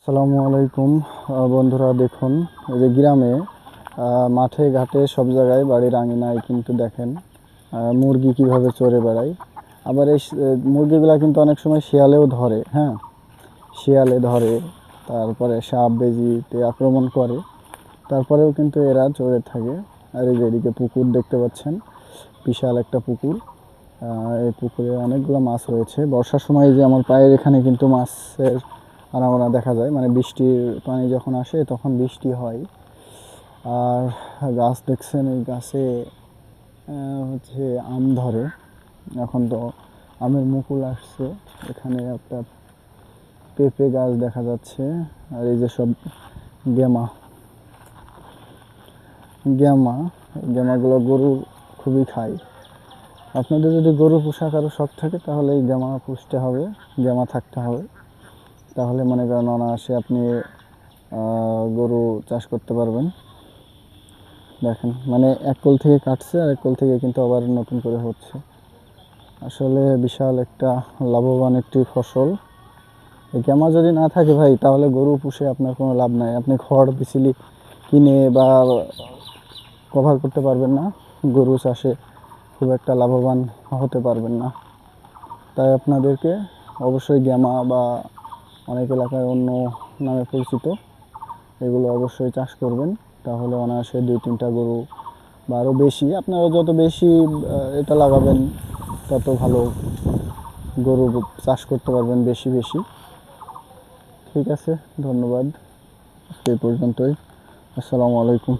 আসসালামু আলাইকুম বন্ধুরা, দেখুন এই যে গ্রামে মাঠে ঘাটে সব জায়গায় বাড়ির আঙিনায় কিন্তু দেখেন মুরগি কিভাবে চড়ে বেড়ায়। আবার এই মুরগিগুলা কিন্তু অনেক সময় শিয়ালেও ধরে, হ্যাঁ, শিয়ালে ধরে, তারপরে সাপ বেজিতে আক্রমণ করে, তারপরেও কিন্তু এরা চড়ে থাকে। আর এই যে এদিকে পুকুর দেখতে পাচ্ছেন, বিশাল একটা পুকুর। এই পুকুরে অনেকগুলো মাছ রয়েছে। বর্ষার সময় যে আমার পায়ের এখানে কিন্তু মাছের আনাগোনা দেখা যায়, মানে বৃষ্টির পানি যখন আসে তখন বৃষ্টি হয়। আর গাছ দেখছেন, এই গাছে হচ্ছে আম ধরে। এখন তো আমের মুকুল আসছে। এখানে একটা পেঁপে গাছ দেখা যাচ্ছে। আর এই যে সব গেমা গেমা গেমাগুলো গরু খুবই খায়। আপনাদের যদি গরু পোষা কারো শখ থাকে তাহলে এই গেমা পুষতে হবে, গেমা থাকতে হবে। তাহলে মনে করেন অনায়াসে আপনি গরু চাষ করতে পারবেন। দেখেন, মানে এক কোল থেকে কাটছে আর এক কোল থেকে কিন্তু আবার নতুন করে হচ্ছে। আসলে বিশাল একটা লাভবান একটি ফসল। এই গেমা যদি না থাকে ভাই, তাহলে গরু পুষে আপনার কোনো লাভ নাই। আপনি খড় বিচুলি কিনে বা কভার করতে পারবেন না, গরু চাষে খুব একটা লাভবান হতে পারবেন না। তাই আপনাদেরকে অবশ্যই গেমা বা অনেক এলাকায় অন্য নামে পরিচিত এগুলো অবশ্যই চাষ করবেন। তাহলে অনায়াসে 2-3টা গরু বা আরও বেশি, আপনারা যত বেশি এটা লাগাবেন তত ভালো গরু চাষ করতে পারবেন বেশি বেশি। ঠিক আছে, ধন্যবাদ। এই পর্যন্তই। আসসালামু আলাইকুম।